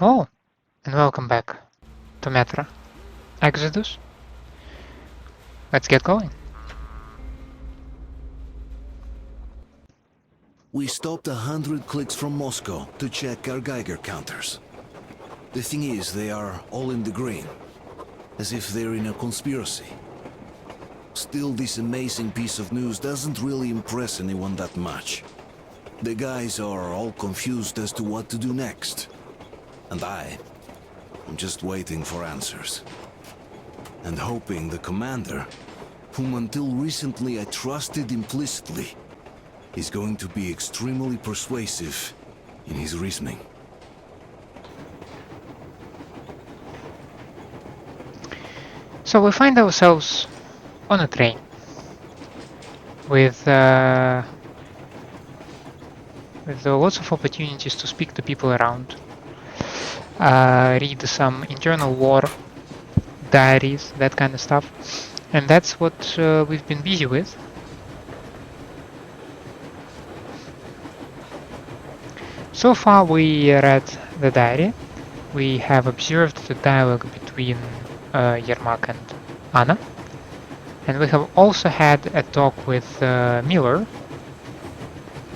Oh, and welcome back to Metro Exodus. Let's get going. We stopped 100 clicks from Moscow to check our Geiger counters. The thing is, they are all in the green, as if they're in a conspiracy. Still, this amazing piece of news doesn't really impress anyone that much. The guys are all confused as to what to do next. And I'm just waiting for answers. And hoping the commander, whom until recently I trusted implicitly, is going to be extremely persuasive in his reasoning. So we find ourselves on a train with lots of opportunities to speak to people around, read some internal war diaries, that kind of stuff, and that's what we've been busy with. So far we read the diary, we have observed the dialogue between Yermak and Anna, and we have also had a talk with Miller,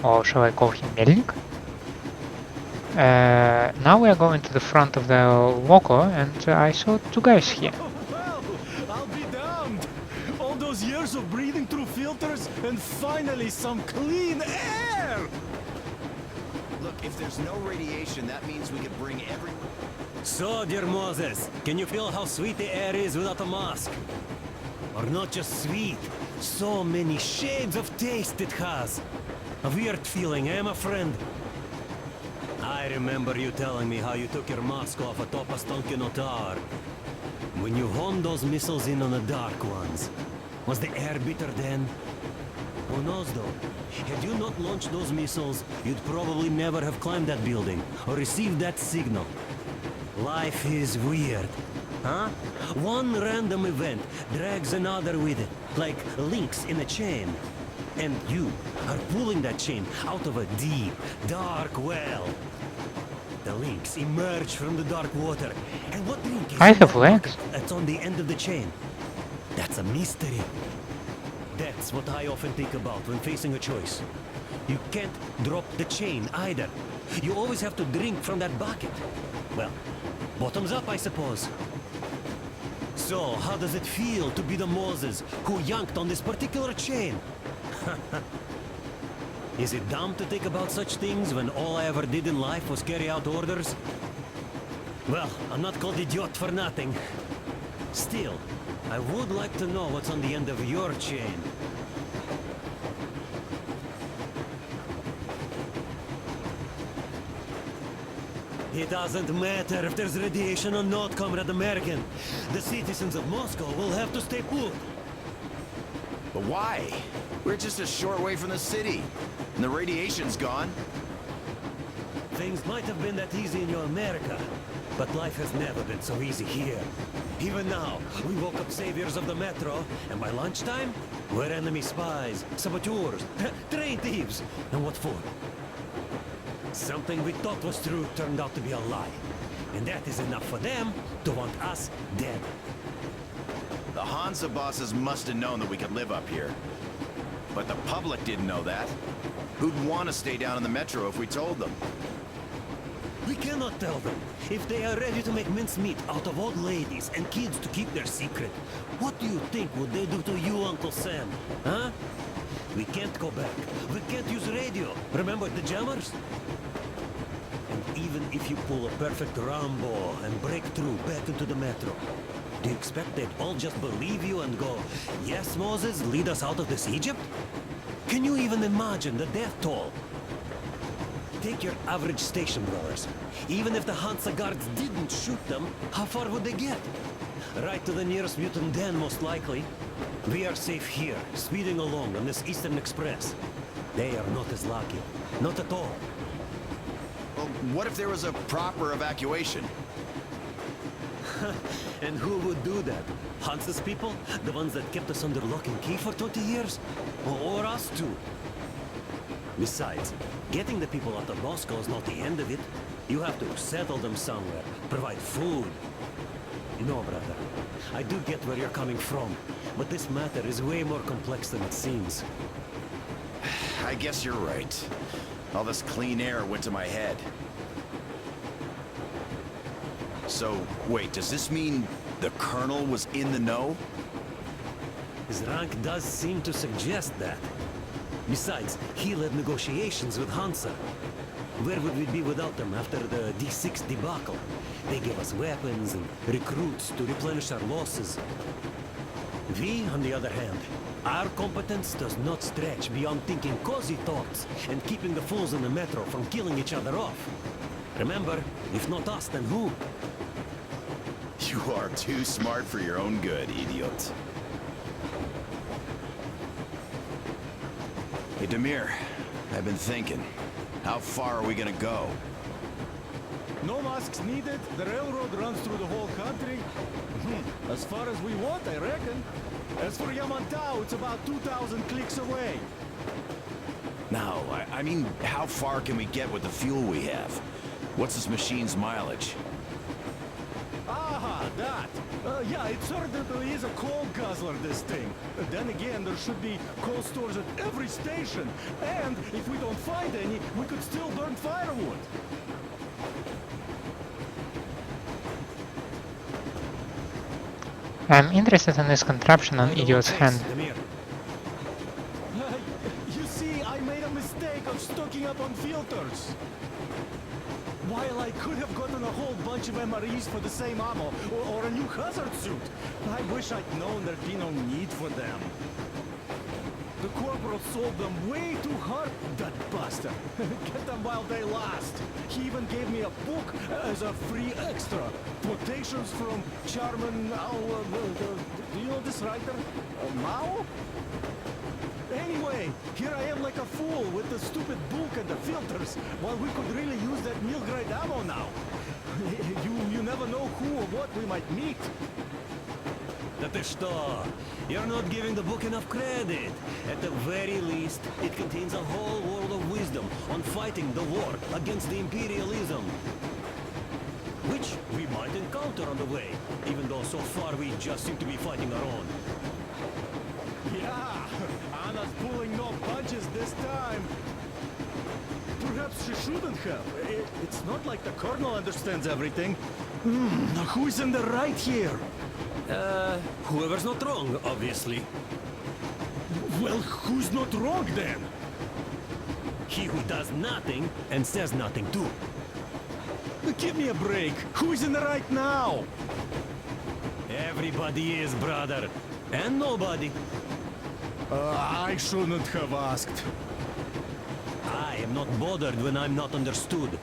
or shall I call him Melnik. Now we are going to the front of the loco, and I saw two guys here. Well, I'll be damned! All those years of breathing through filters, and finally some clean air! Look, if there's no radiation, that means we could bring everyone... So, dear Moses, can you feel how sweet the air is without a mask? Or not just sweet, so many shades of taste it has. A weird feeling, eh, my friend? I remember you telling me how you took your mask off atop a Stonkino tower. When you honed those missiles in on the Dark Ones, was the air bitter then? Who knows though? Had you not launched those missiles, you'd probably never have climbed that building, or received that signal. Life is weird, huh? One random event drags another with it, like links in a chain. And you are pulling that chain out of a deep, dark well. The links emerge from the dark water. And what link is I in have that legs. bucket that's on the end of the chain? That's a mystery. That's what I often think about when facing a choice. You can't drop the chain either. You always have to drink from that bucket. Well, bottoms up, I suppose. So, how does it feel to be the Moses who yanked on this particular chain? Is it dumb to think about such things when all I ever did in life was carry out orders? Well, I'm not called idiot for nothing. Still, I would like to know what's on the end of your chain. It doesn't matter if there's radiation or not, Comrade American. The citizens of Moscow will have to stay put. But why? We're just a short way from the city, and the radiation's gone. Things might have been that easy in your America, but life has never been so easy here. Even now, we woke up saviors of the metro, and by lunchtime, we're enemy spies, saboteurs, train thieves. And what for? Something we thought was true turned out to be a lie. And that is enough for them to want us dead. The Hansa bosses must have known that we could live up here. But the public didn't know that. Who'd want to stay down in the metro if we told them? We cannot tell them. If they are ready to make mincemeat out of old ladies and kids to keep their secret, what do you think would they do to you, Uncle Sam? Huh? We can't go back. We can't use radio. Remember the jammers? And even if you pull a perfect Rambo and break through back into the metro, do you expect they'd all just believe you and go, yes, Moses, lead us out of this Egypt? Can you even imagine the death toll? Take your average station dwellers. Even if the Hansa guards didn't shoot them, how far would they get? Right to the nearest mutant den, most likely. We are safe here, speeding along on this Eastern Express. They are not as lucky. Not at all. Well, what if there was a proper evacuation? And who would do that? Hansa's people? The ones that kept us under lock and key for 20 years? Or us too? Besides, getting the people out of Moscow is not the end of it. You have to settle them somewhere, provide food. No, brother. I do get where you're coming from, but this matter is way more complex than it seems. I guess you're right. All this clean air went to my head. So, wait, does this mean the Colonel was in the know? His rank does seem to suggest that. Besides, he led negotiations with Hansa. Where would we be without them after the D6 debacle? They gave us weapons and recruits to replenish our losses. We, on the other hand, our competence does not stretch beyond thinking cozy thoughts and keeping the fools in the metro from killing each other off. Remember, if not us, then who? You are too smart for your own good, idiot. Hey, Damir, I've been thinking. How far are we gonna go? No masks needed. The railroad runs through the whole country. As far as we want, I reckon. As for Yamantau, it's about 2,000 clicks away. No, I mean, how far can we get with the fuel we have? What's this machine's mileage? Aha, that. Yeah, it certainly is a coal guzzler, this thing. Then again, there should be coal stores at every station. And if we don't find any, we could still burn firewood. I'm interested in this contraption on Idiot's hand. Damir. You see, I made a mistake of stocking up on filters. While I could have gotten a whole bunch of MREs for the same ammo, or a new hazard suit, I wish I'd known there'd be no need for them. The corporal sold them way too hard, that bastard. Get them while they last. He even gave me a book as a free extra. Quotations from Charman, do you know this writer? Mao? Anyway, here I am like a fool with the stupid book and the filters, while we could really use that meal-grade ammo now. You never know who or what we might meet. Да ты что? You're not giving the book enough credit. At the very least, it contains a whole world of wisdom on fighting the war against the imperialism. Which we might encounter on the way, even though so far we just seem to be fighting our own. Yeah, Anna's pulling no punches this time. Perhaps she shouldn't have. It's not like the Colonel understands everything. Who's in the right here? Whoever's not wrong, obviously. Well, who's not wrong then? He who does nothing and says nothing too. Give me a break. Who's in the right now? Everybody is, brother. And nobody. I shouldn't have asked. I am not bothered when I'm not understood.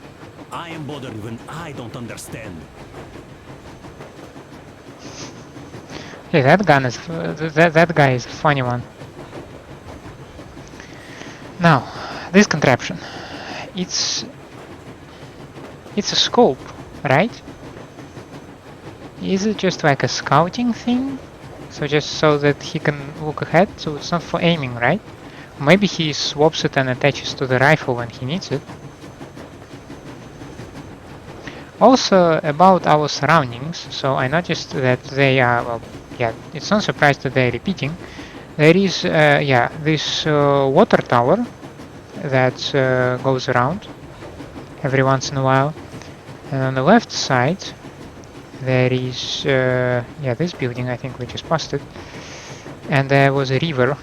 I am bothered when I don't understand. Hey, that gun is that guy is a funny one. Now, this contraption, it's a scope, right? Is it just like a scouting thing? So just so that he can look ahead, so it's not for aiming, right? Maybe he swaps it and attaches to the rifle when he needs it. Also about our surroundings, so I noticed that they are, well, yeah, it's not surprised that they're repeating. There is, yeah, this water tower that goes around every once in a while. And on the left side, there is, yeah, this building, I think we just passed it. And there was a river.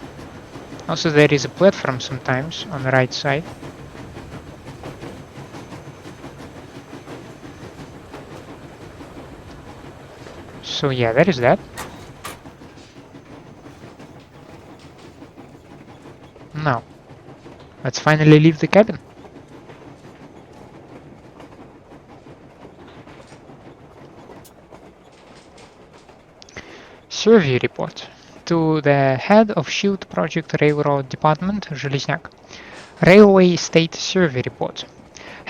Also there is a platform sometimes on the right side. So yeah, there is that. Now, let's finally leave the cabin. Survey report. To the head of SHIELD Project Railroad Department, Железняк. Railway State Survey Report.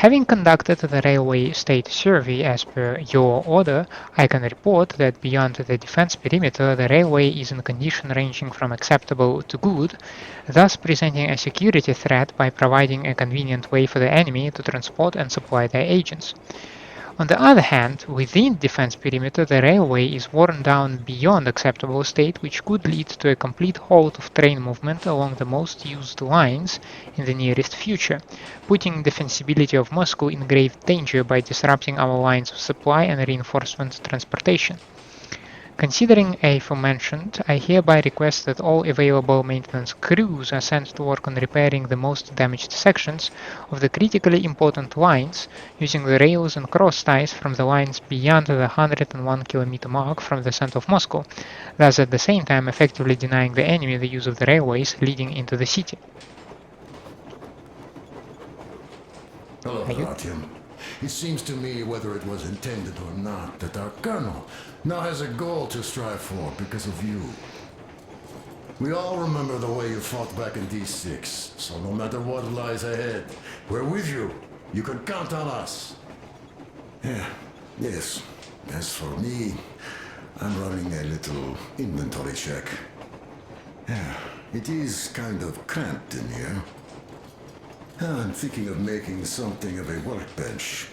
Having conducted the railway state survey as per your order, I can report that beyond the defense perimeter, the railway is in condition ranging from acceptable to good, thus presenting a security threat by providing a convenient way for the enemy to transport and supply their agents. On the other hand, within defense perimeter, the railway is worn down beyond acceptable state, which could lead to a complete halt of train movement along the most used lines in the nearest future, putting defensibility of Moscow in grave danger by disrupting our lines of supply and reinforcement transportation. Considering aforementioned, I hereby request that all available maintenance crews are sent to work on repairing the most damaged sections of the critically important lines, using the rails and cross ties from the lines beyond the 101 km mark from the center of Moscow, thus at the same time effectively denying the enemy the use of the railways leading into the city. Hello there, Artyom. It seems to me, whether it was intended or not, that our colonel now has a goal to strive for because of you. We all remember the way you fought back in D6, so no matter what lies ahead, we're with you. You can count on us. Yeah, yes. As for me, I'm running a little inventory check. Yeah, it is kind of cramped in here. I'm thinking of making something of a workbench.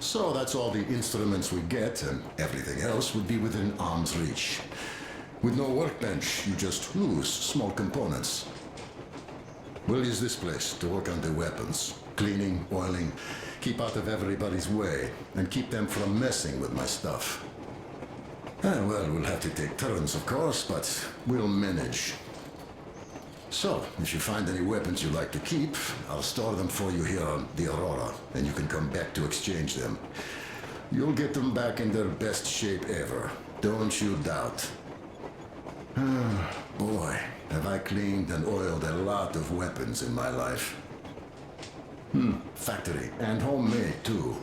So that's all the instruments we get, and everything else would be within arm's reach. With no workbench, you just lose small components. We'll use this place to work on the weapons. Cleaning, oiling, keep out of everybody's way, and keep them from messing with my stuff. Well, we'll have to take turns, of course, but we'll manage. So, if you find any weapons you'd like to keep, I'll store them for you here on the Aurora, and you can come back to exchange them. You'll get them back in their best shape ever. Don't you doubt. Boy, have I cleaned and oiled a lot of weapons in my life. Factory and homemade too.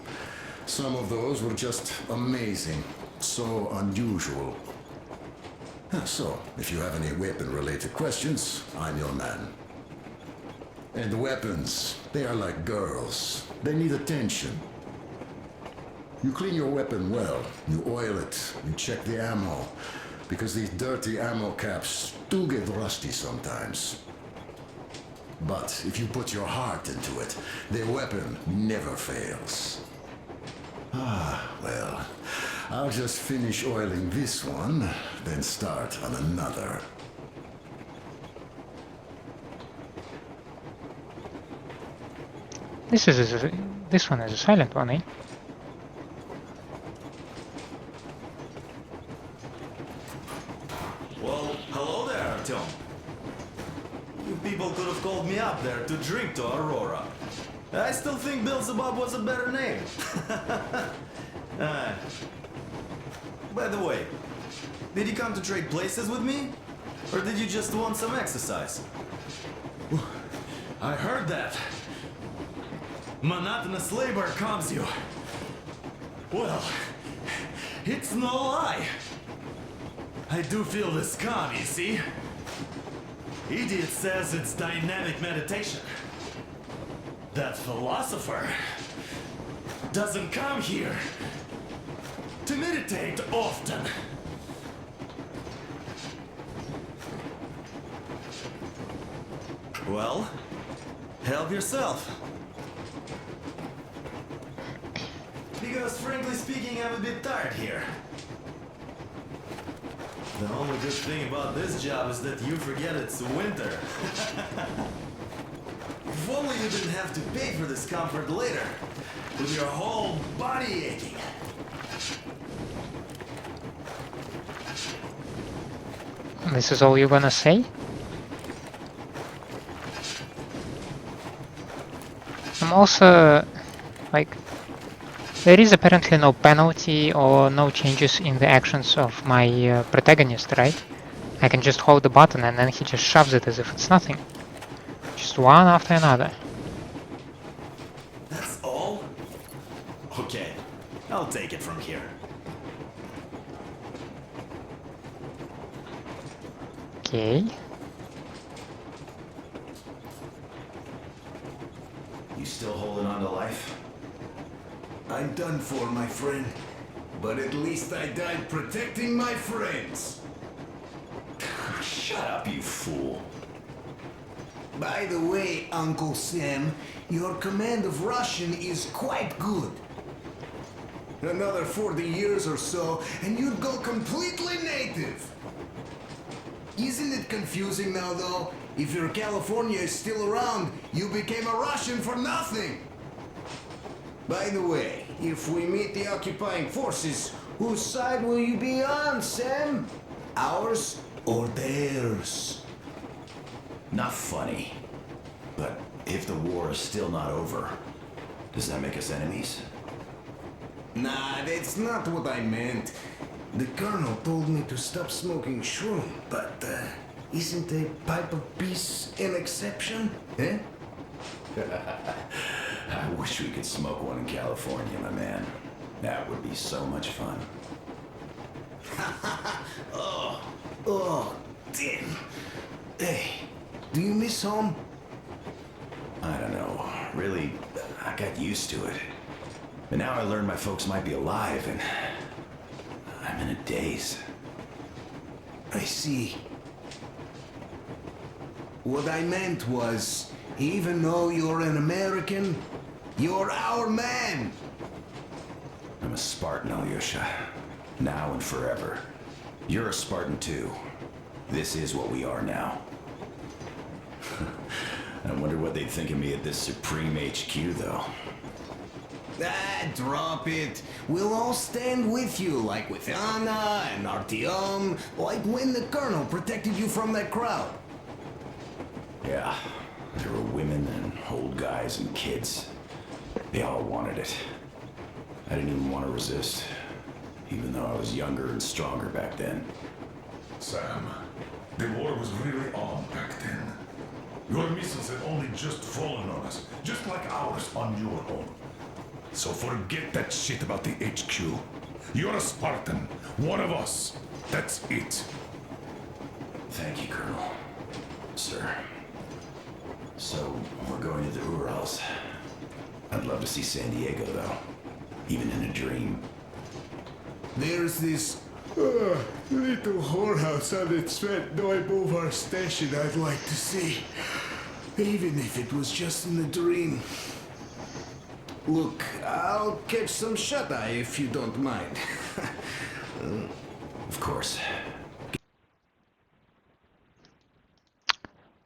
Some of those were just amazing. So unusual. So, if you have any weapon-related questions, I'm your man. And weapons, they are like girls. They need attention. You clean your weapon well, you oil it, you check the ammo, because these dirty ammo caps do get rusty sometimes. But if you put your heart into it, the weapon never fails. Well, I'll just finish oiling this one, then start on another. This one is a silent one, eh? Well, hello there, Artyom. You people could have called me up there to drink to Aurora. I still think Beelzebub was a better name. By the way, did you come to trade places with me? Or did you just want some exercise? I heard that. Monotonous labor calms you. Well, it's no lie. I do feel this calm, you see? Idiot says it's dynamic meditation. That philosopher doesn't come here to meditate often. Well, help yourself. Because frankly speaking, I'm a bit tired here. The only good thing about this job is that you forget it's winter. If only you didn't have to pay for this comfort later, with your whole body aching. This is all you're gonna say? I'm also, like, there is apparently no penalty or no changes in the actions of my protagonist, right? I can just hold the button and then he just shoves it as if it's nothing. Just one after another. That's all? Okay, I'll take it from here. Okay. You still holding on to life? I'm done for, my friend. But at least I died protecting my friends. Shut up, you fool. By the way, Uncle Sam, your command of Russian is quite good. Another 40 years or so, and you'd go completely native. Isn't it confusing now, though? If your California is still around, you became a Russian for nothing. By the way, if we meet the occupying forces, whose side will you be on, Sam? Ours or theirs? Not funny. But if the war is still not over, does that make us enemies? Nah, that's not what I meant. The colonel told me to stop smoking shroom, but isn't a pipe of peace an exception? Eh? I wish we could smoke one in California, my man. That would be so much fun. Oh, damn. Hey, do you miss home? I don't know. Really, I got used to it. But now I learned my folks might be alive, and I'm in a daze. I see. What I meant was, even though you're an American, you're our man. I'm a Spartan, Alyosha. Now and forever. You're a Spartan too. This is what we are now. I wonder what they'd think of me at this Supreme HQ, though. Ah, drop it. We'll all stand with you, like with Anna and Artyom, like when the colonel protected you from that crowd. Yeah, there were women and old guys and kids. They all wanted it. I didn't even want to resist, even though I was younger and stronger back then. Sam, the war was really on back then. Your missiles had only just fallen on us, just like ours on your home. So forget that shit about the HQ. You're a Spartan, one of us. That's it. Thank you, Colonel. Sir. So, we're going to the Urals. I'd love to see San Diego, though. Even in a dream. There's this little whorehouse on its Svetnoy Boulevard station I'd like to see. Even if it was just in a dream. Look, I'll catch some shut-eye if you don't mind. Of course.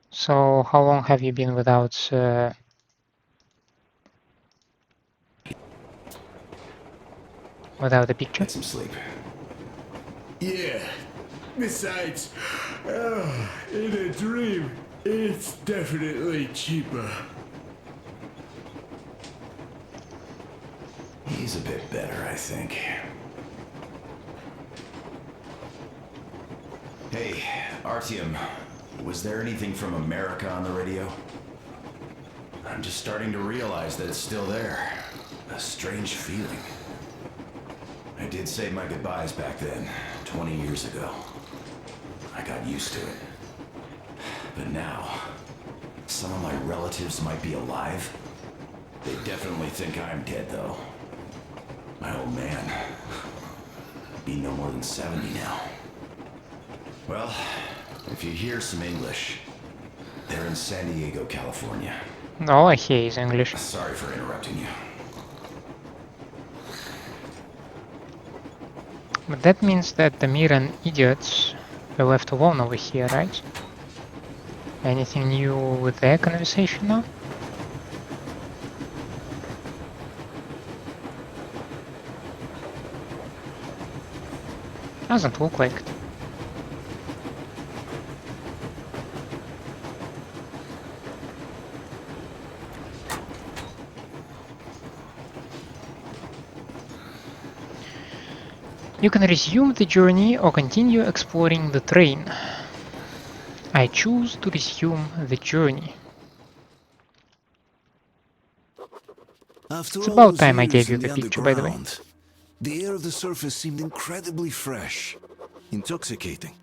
So, how long have you been without the picture? Get some sleep. Yeah. Besides, in a dream, it's definitely cheaper. He's a bit better, I think. Hey, Artyom, was there anything from America on the radio? I'm just starting to realize that it's still there. A strange feeling. I did say my goodbyes back then, 20 years ago. I got used to it. But now, some of my relatives might be alive. They definitely think I'm dead, though. My old man. Be no more than 70 now. Well, if you hear some English, they're in San Diego, California. All I hear is English. Sorry for interrupting you. But that means that Damir and idiots were left alone over here, right? Anything new with their conversation now? Doesn't look like it. You can resume the journey or continue exploring the train. I choose to resume the journey. After It's all about those time I years gave you in the picture, by the way. underground, the air of the surface seemed incredibly fresh, intoxicating.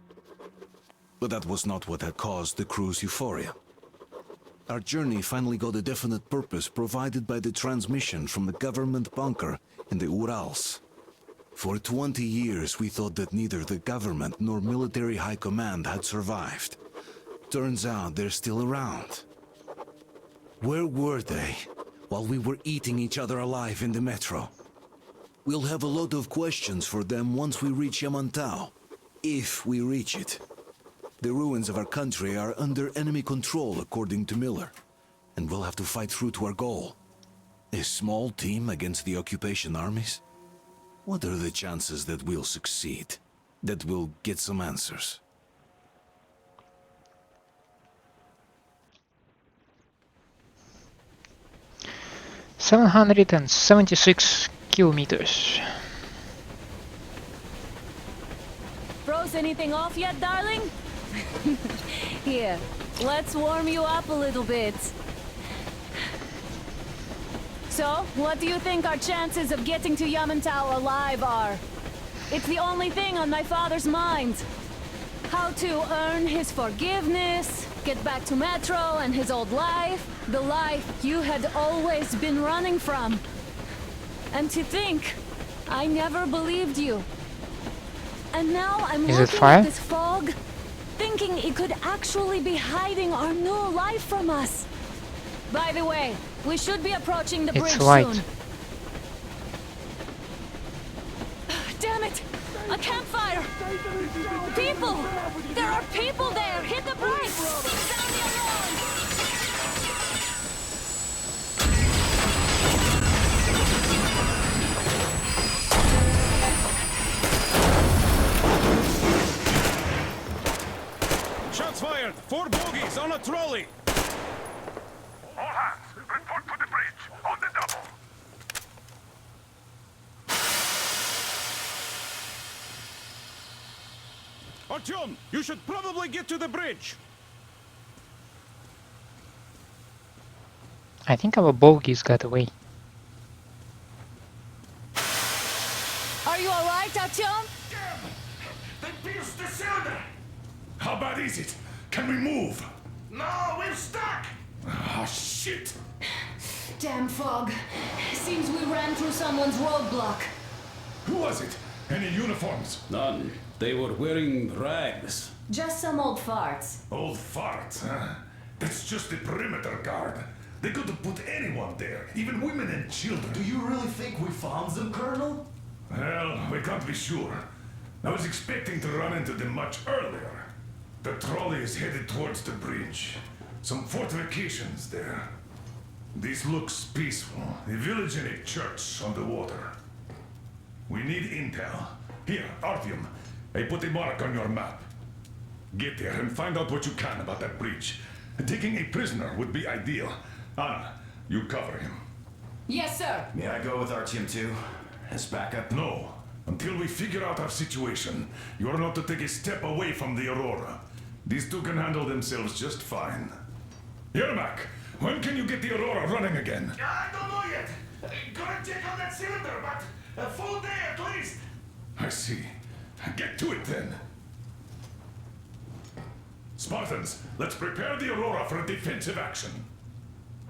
But that was not what had caused the crew's euphoria. Our journey finally got a definite purpose provided by the transmission from the government bunker in the Urals. For 20 years we thought that neither the government nor military high command had survived. Turns out they're still around. Where were they while we were eating each other alive in the metro? We'll have a lot of questions for them once we reach Yamantau, if we reach it. The ruins of our country are under enemy control, according to Miller, and we'll have to fight through to our goal. A small team against the occupation armies? What are the chances that we'll succeed? That we'll get some answers? $776 kilometers. Froze anything off yet, darling? Here, let's warm you up a little bit. So, what do you think our chances of getting to Yamantau alive are? It's the only thing on my father's mind. How to earn his forgiveness, get back to Metro and his old life, the life you had always been running from. And to think, I never believed you. And now I'm looking at this fog, thinking it could actually be hiding our new life from us. By the way, we should be approaching the bridge soon. Damn it! A campfire! People! There are people there! Hit the brakes! Sound the alarm! Shots fired! 4 bogies on a trolley! All hands, report to the bridge, on the double. Artyom, you should probably get to the bridge! I think our bogies got away. Are you alright, Artyom? They pierced the cylinder! How bad is it? Can we move? No, we're stuck! Ah, shit! Damn fog. Seems we ran through someone's roadblock. Who was it? Any uniforms? None. They were wearing rags. Just some old farts. Old farts, huh? That's just the perimeter guard. They could have put anyone there, even women and children. Do you really think we found them, Colonel? Well, we can't be sure. I was expecting to run into them much earlier. The trolley is headed towards the bridge. Some fortifications there. This looks peaceful. A village and a church on the water. We need intel. Here, Artyom, I put a mark on your map. Get there and find out what you can about that bridge. Taking a prisoner would be ideal. Anna, you cover him. Yes, sir. May I go with Artyom too? As backup? No. Until we figure out our situation, you are not to take a step away from the Aurora. These two can handle themselves just fine. Yermak, when can you get the Aurora running again? I don't know yet. Gotta check on that cylinder, but a full day at least. I see. Get to it then. Spartans, let's prepare the Aurora for a defensive action.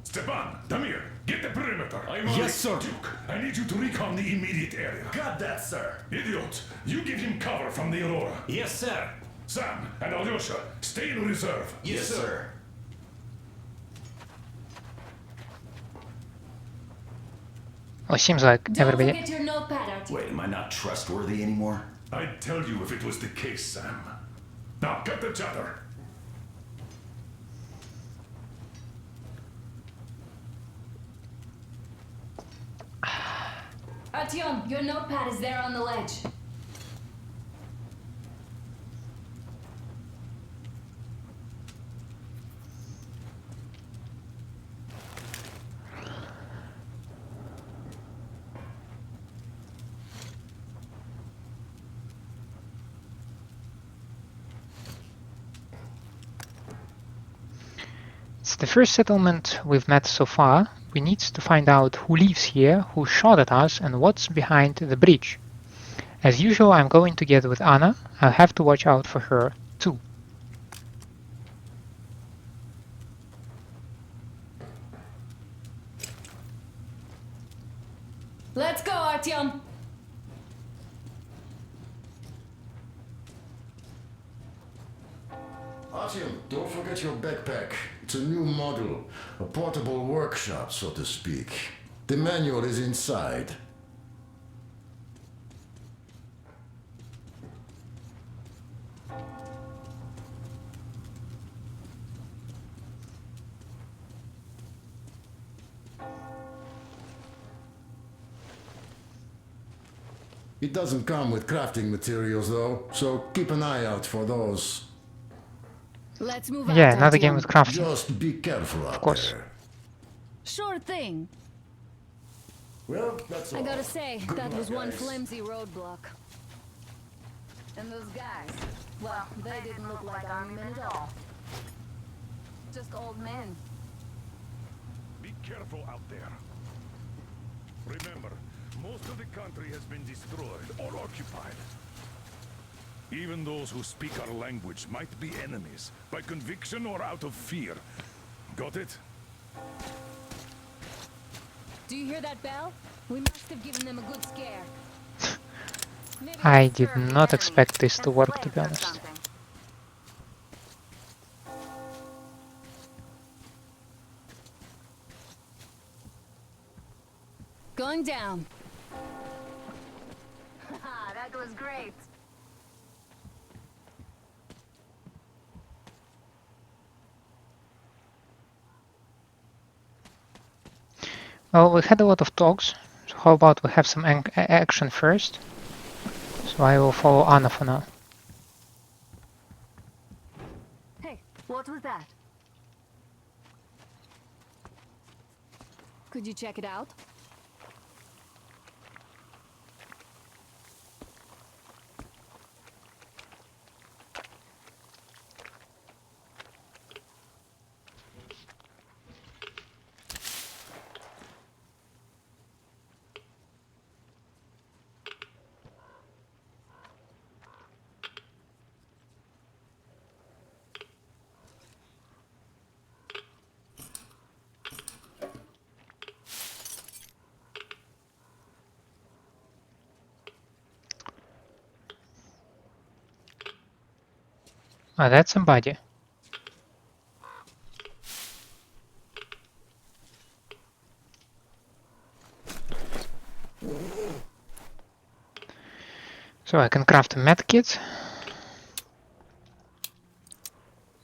Stepan, Damir, get the perimeter. Yes, sir. Duke, I need you to recon the immediate area. Got that, sir. Idiot, you give him cover from the Aurora. Yes, sir. Sam and Alyosha, stay in reserve. Yes, sir. Well, it seems like Don't everybody... forget your notepad, Artyom. Wait, am I not trustworthy anymore? I'd tell you if it was the case, Sam. Now, cut the chatter. Artyom, your notepad is there on the ledge. It's the first settlement we've met so far. We need to find out who lives here, who shot at us, and what's behind the bridge. As usual, I'm going together with Anna. I'll have to watch out for her, too. Artyom! Artyom, don't forget your backpack. It's a new model, a portable workshop, so to speak. The manual is inside. It doesn't come with crafting materials though, so keep an eye out for those. Let's move out, Yeah, another game Artyom. with crafting. Just be careful out course. there. Sure thing. Well, that's all. I gotta say, Good that luck, was one guys. flimsy roadblock. And those guys, well, they didn't look like army men at all. Just old men. Be careful out there. Remember, most of the country has been destroyed or occupied. Even those who speak our language might be enemies, by conviction or out of fear. Got it? Do you hear that bell? We must have given them a good scare. Maybe I they did serve the not enemy expect this to as work, to slaves be or honest. something. Going down. That was great. Well, we had a lot of talks, so how about we have some action first? So I will follow Anna for now. Hey, what was that? Could you check it out? Ah, that's somebody. So I can craft a medkit.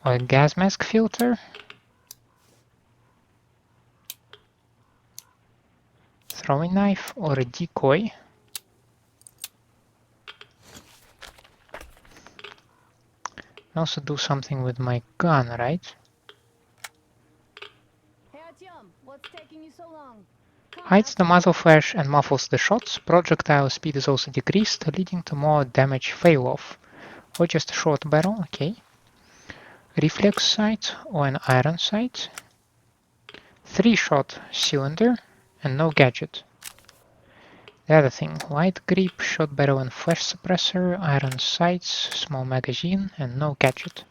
Or a gas mask filter. Throwing knife or a decoy. Also do something with my gun, right? Hey Artyom, what's taking you so long? Come Hides the Artyom. muzzle flash and muffles the shots. Projectile speed is also decreased, leading to more damage fail-off. Or just a short barrel, okay. Reflex sight or an iron sight. 3-shot cylinder and no gadget. The other thing, light grip, shot barrel and flash suppressor, iron sights, small magazine and no gadget.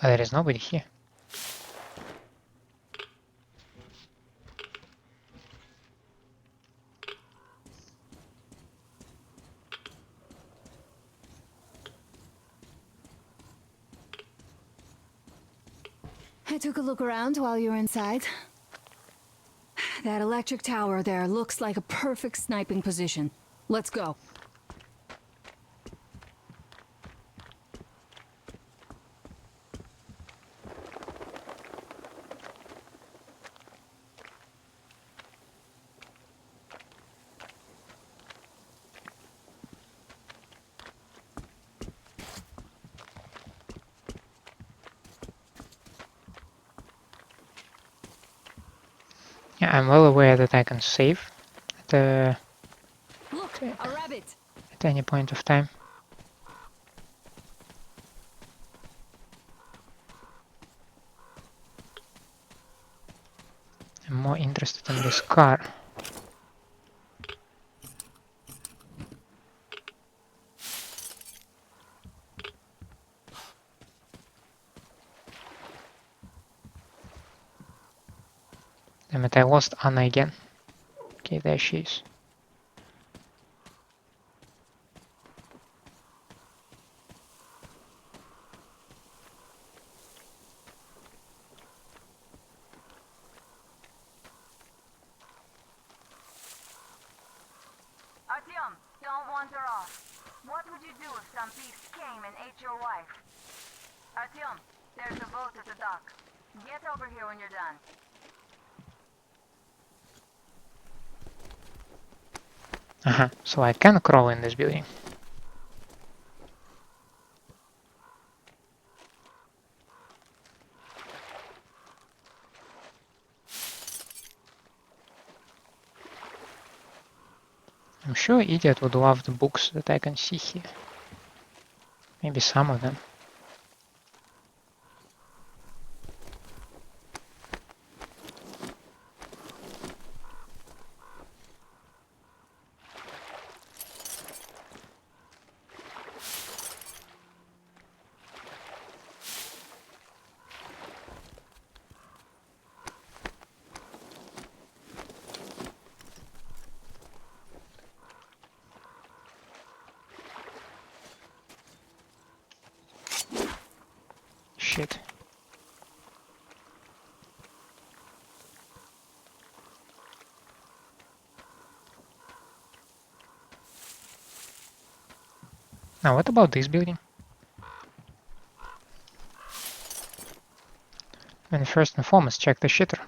There is nobody here. I took a look around while you were inside. That electric tower there looks like a perfect sniping position. Let's go. Yeah, I'm well aware that I can save Look, a rabbit. at any point of time. I'm more interested in this car. Damn it, I lost Anna again. Okay, there she is. Artyom, don't wander off. What would you do if some thieves came and ate your wife? Artyom, there's a boat at the dock. Get over here when you're done. So I can crawl in this building. I'm sure Idiot would love the books that I can see here. Maybe some of them. Shit. Now what about this building? And first and foremost, check the shitter.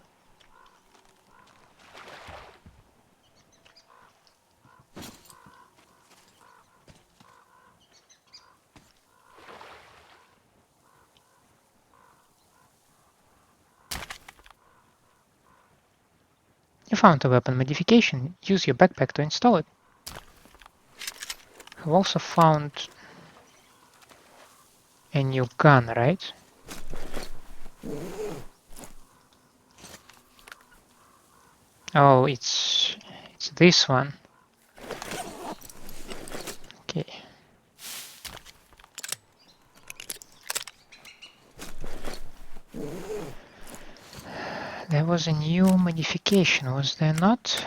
You found a weapon modification. Use your backpack to install it. I've also found a new gun, right? Oh, it's this one. Okay. There was a new modification, was there not?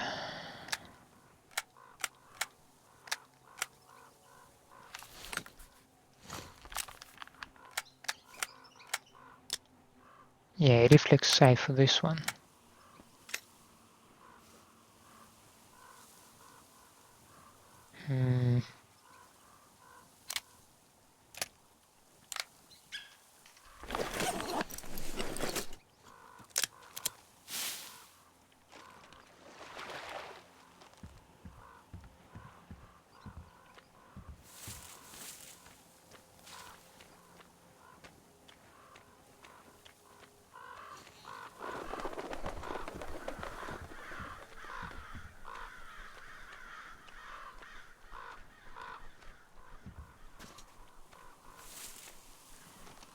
Yeah, reflex sight for this one.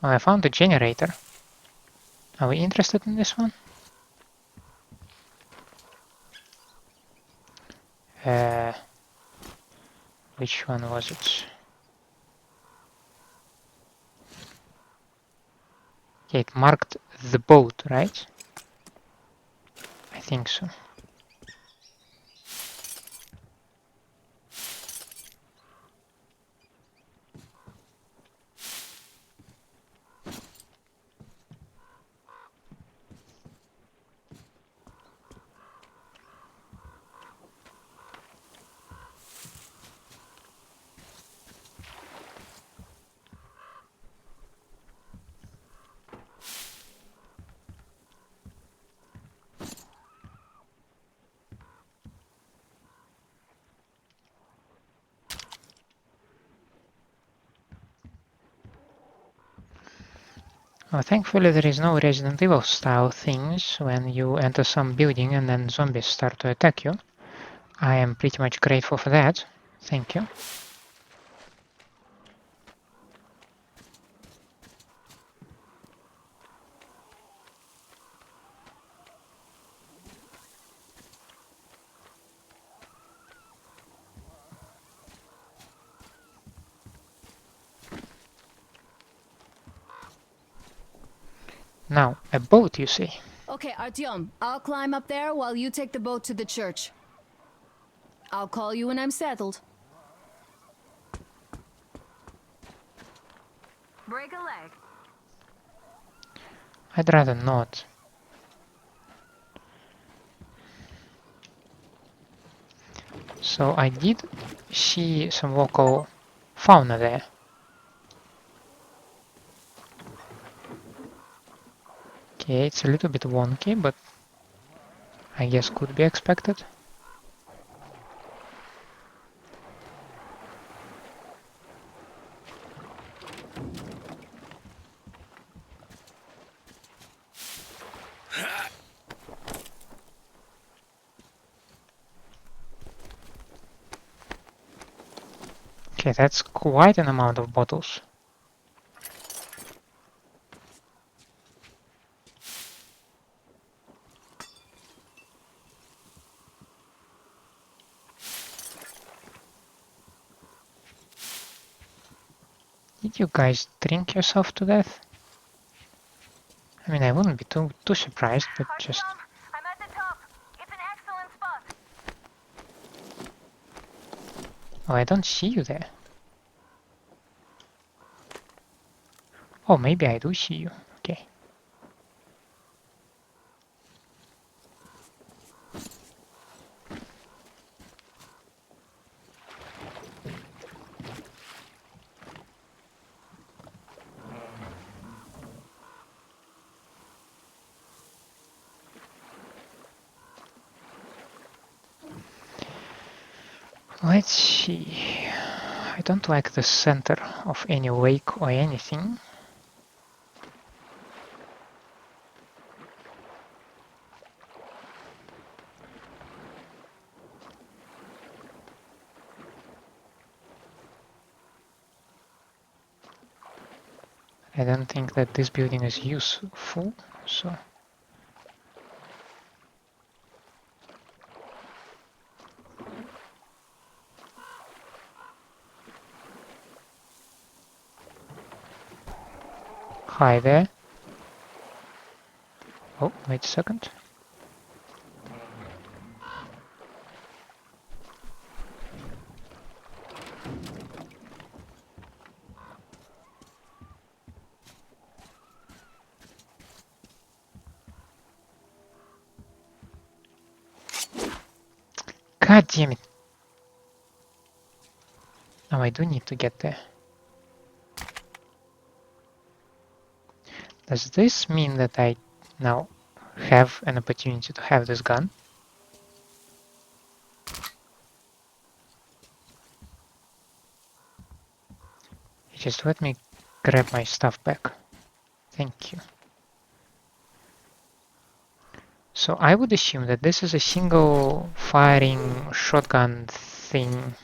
Well, I found a generator. Are we interested in this one? Which one was it? Okay, it marked the boat, right? I think so. Well, thankfully there is no Resident Evil style things when you enter some building and then zombies start to attack you. I am pretty much grateful for that. Thank you. Now, a boat, you see. Okay, Artyom, I'll climb up there while you take the boat to the church. I'll call you when I'm settled. Break a leg. I'd rather not. So I did see some local fauna there. Okay, it's a little bit wonky, but I guess could be expected. Okay, that's quite an amount of bottles. Did you guys drink yourself to death? I mean, I wouldn't be too surprised, but just... I'm at the top. It's an excellent spot. Oh, I don't see you there. Oh, maybe I do see you. Okay. Let's see. I don't like the center of any lake or anything. I don't think that this building is useful, so... Hi there. Oh, wait a second. God damn it. Oh, I do need to get there. Does this mean that I now have an opportunity to have this gun? Just let me grab my stuff back. Thank you. So I would assume that this is a single firing shotgun thing.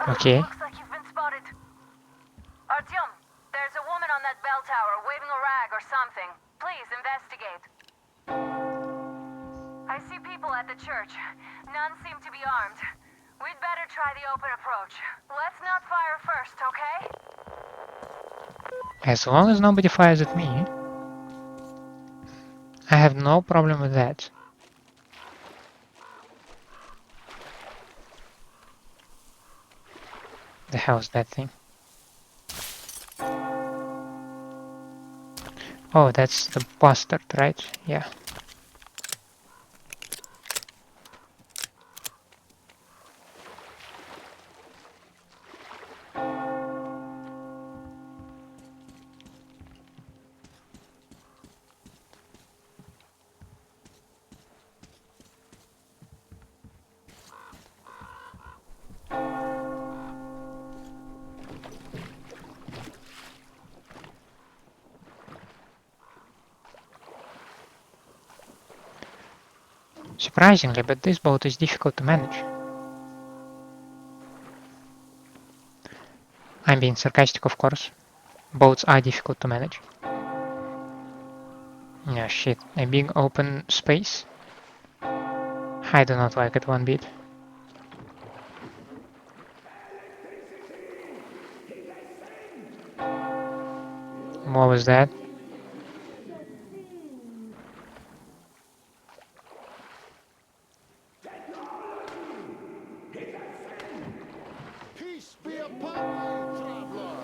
Okay. Looks like you've been spotted. Artyom, there's a woman on that bell tower waving a rag or something. Please investigate. I see people at the church. None seem to be armed. We'd better try the open approach. Let's not fire first, okay? As long as nobody fires at me, I have no problem with that. The hell is that thing? Oh, that's the bastard, right? Yeah. Surprisingly, but this boat is difficult to manage. I'm being sarcastic, of course. Boats are difficult to manage. Yeah, shit. A big open space? I do not like it one bit. What was that? Peace be upon you, traveler.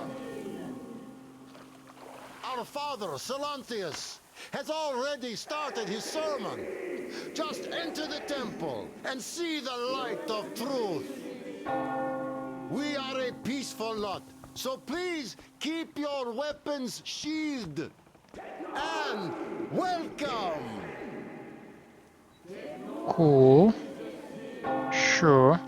Our father, Silanthius, has already started his sermon. Just enter the temple and see the light of truth. We are a peaceful lot, so please keep your weapons sheathed. And welcome! Cool. Sure.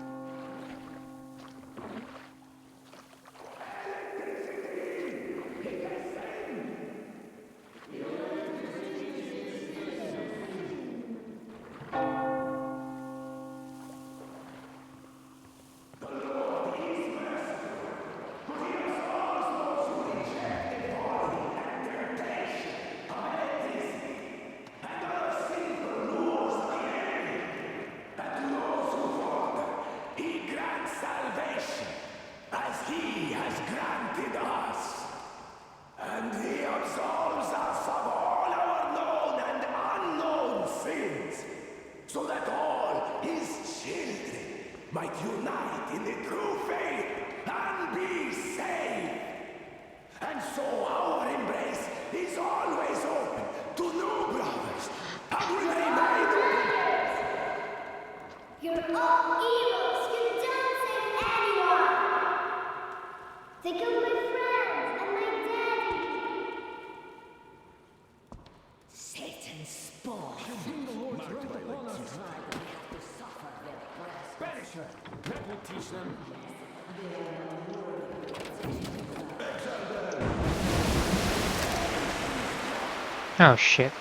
Oh shit.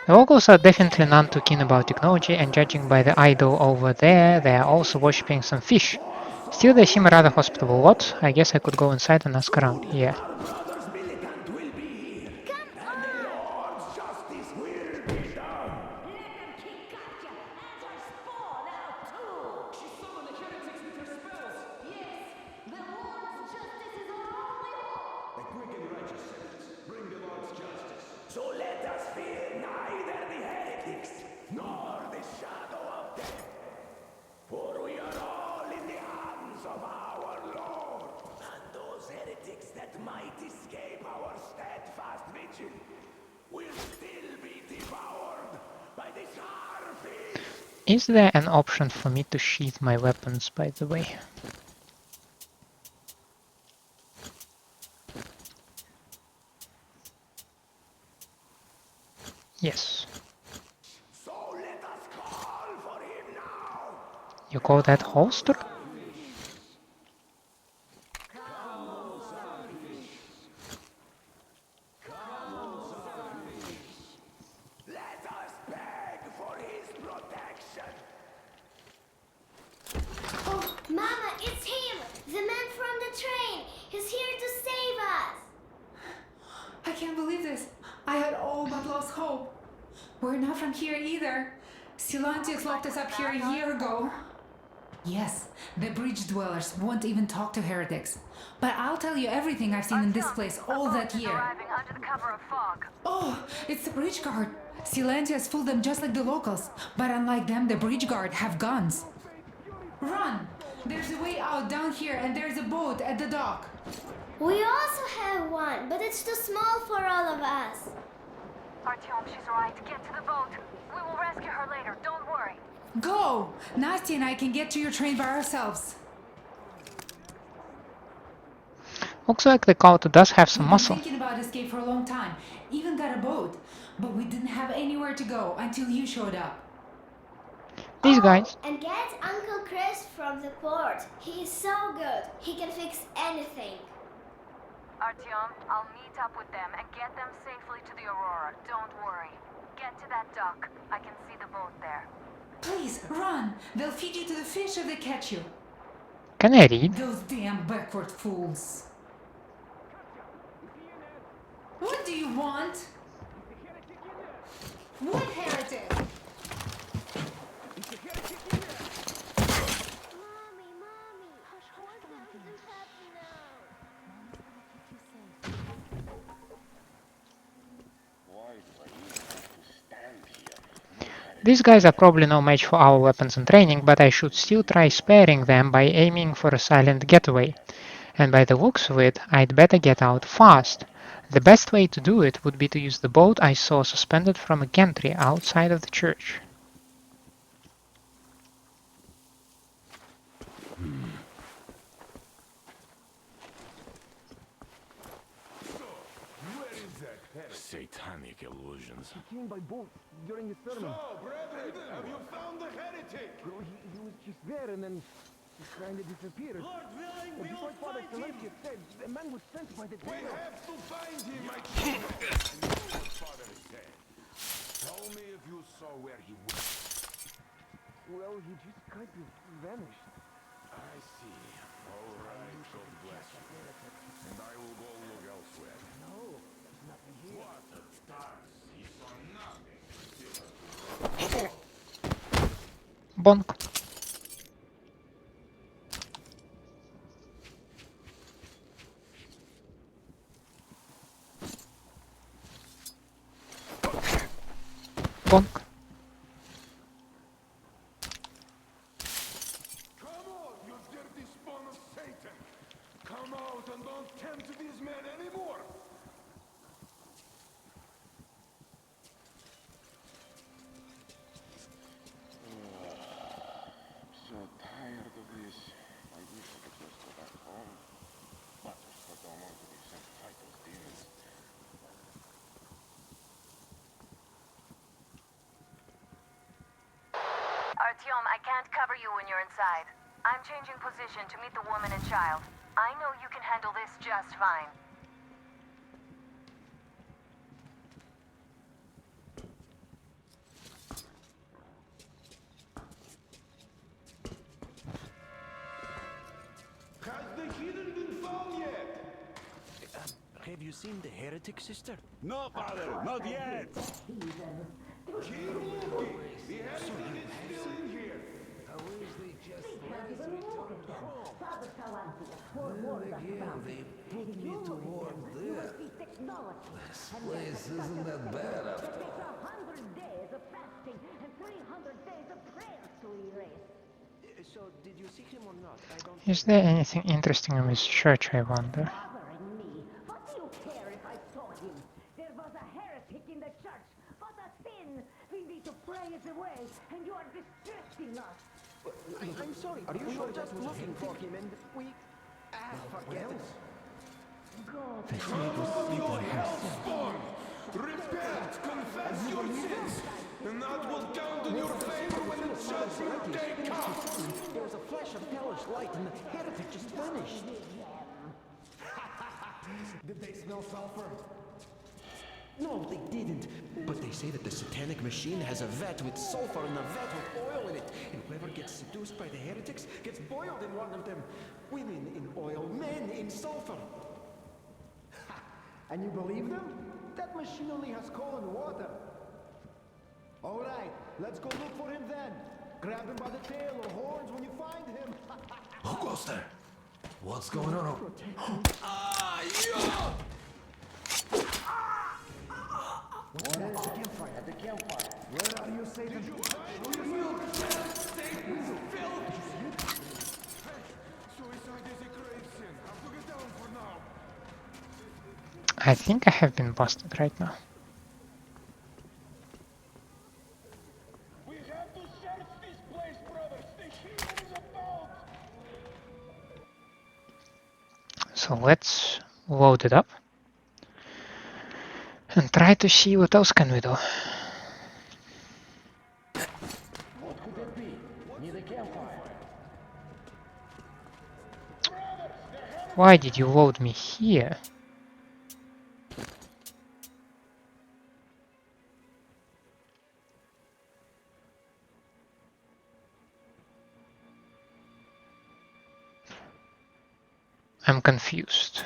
The locals are definitely none too keen about technology, and judging by the idol over there, they are also worshipping some fish. Still, they seem a rather hospitable lot. I guess I could go inside and ask around. Yeah. Is there an option for me to sheath my weapons, by the way? Yes. You call that holster? Silanthius locked us up here a year ago. Yes, the bridge dwellers won't even talk to heretics. But I'll tell you everything I've seen in this place all that year. Under the cover of fog. Oh, it's the bridge guard. Silanthius fooled them just like the locals. But unlike them, the bridge guard have guns. Run! There's a way out down here and there's a boat at the dock. We also have one, but it's too small for all of us. Artyom, she's right. Get to the boat. We will rescue her later. Don't worry. Go! Nastya and I can get to your train by ourselves. Looks like the cult does have some muscle. We've been thinking about escape for a long time. Even got a boat. But we didn't have anywhere to go until you showed up. These guys. And get Uncle Chris from the port. He is so good. He can fix anything. Artyom, I'll meet up with them and get them safely to the Aurora. Don't worry. Get to that dock. I can see the boat there. Please, run! They'll feed you to the fish if they catch you. Can I read? Those damn backward fools. What do you want? What heretic? Mommy, mommy, what else is happening now? These guys are probably no match for our weapons and training, but I should still try sparing them by aiming for a silent getaway. And by the looks of it, I'd better get out fast. The best way to do it would be to use the boat I saw suspended from a gantry outside of the church. Satanic illusions. He came by boat during his sermon. So, brethren, have you found the heretic? He was just there and then he kind of disappeared. Lord willing, Just we'll like Father find him. Celestius said, the man was sent by the We devil. have to find him, my children. I know what Father said. Tell me if you saw where he went. Well, he just kind of vanished. I see. All right, God bless you. And I will go look elsewhere. No, there's nothing here. What a stars. He saw nothing. Bonk. Bonk. Come on, you dirty spawn of Satan! Come out and don't tempt these men anymore! I'm so tired of this. I wish I could just go back home. But I don't want to be sent to fight those demons. Artyom, I can't cover you when you're inside. I'm changing position to meet the woman and child. I know you can handle this just fine. Has the heathen been found yet? Have you seen the heretic, sister? No, father, not yet. Keep looking! The heretic is still in here! I wish they just let us return home. Then again, they put me to work there. This place isn't that bad after all. 100 days of fasting and 300 days of prayers to erase. So, did you see him or not? I don't... Is there anything interesting in this church, I wonder? Bothering me. What do you care if I saw him? There was a heretic in the church. What a sin! We need to pray it away, and you are distracting us. I'm sorry. Are you sure just looking for him and we... forget it. Come on, you hellspawn! Repent! Confess your sins! And that will count in your favor when the judgment day comes! There was a flash of hellish light and the heretic just vanished. Did they smell sulfur? No, they didn't. But they say that the satanic machine has a vat with sulfur and a vat with oil in it. And whoever gets seduced by the heretics gets boiled in one of them. Women in oil, men in sulfur. And you believe them? That machine only has coal and water. All right, let's go look for him then. Grab him by the tail or horns when you find him. Who goes there? What's going on? What is the campfire? At the campfire. Where are you, Satan? Did you find him? Satan's filth! Suicide is a grave sin. Have to get down for now. I think I have been busted right now. We have to search this place, brothers. The heathen is about. So let's load it up and try to see what else can we do. What could that be? Near the campfire. Why did you load me here? I'm confused.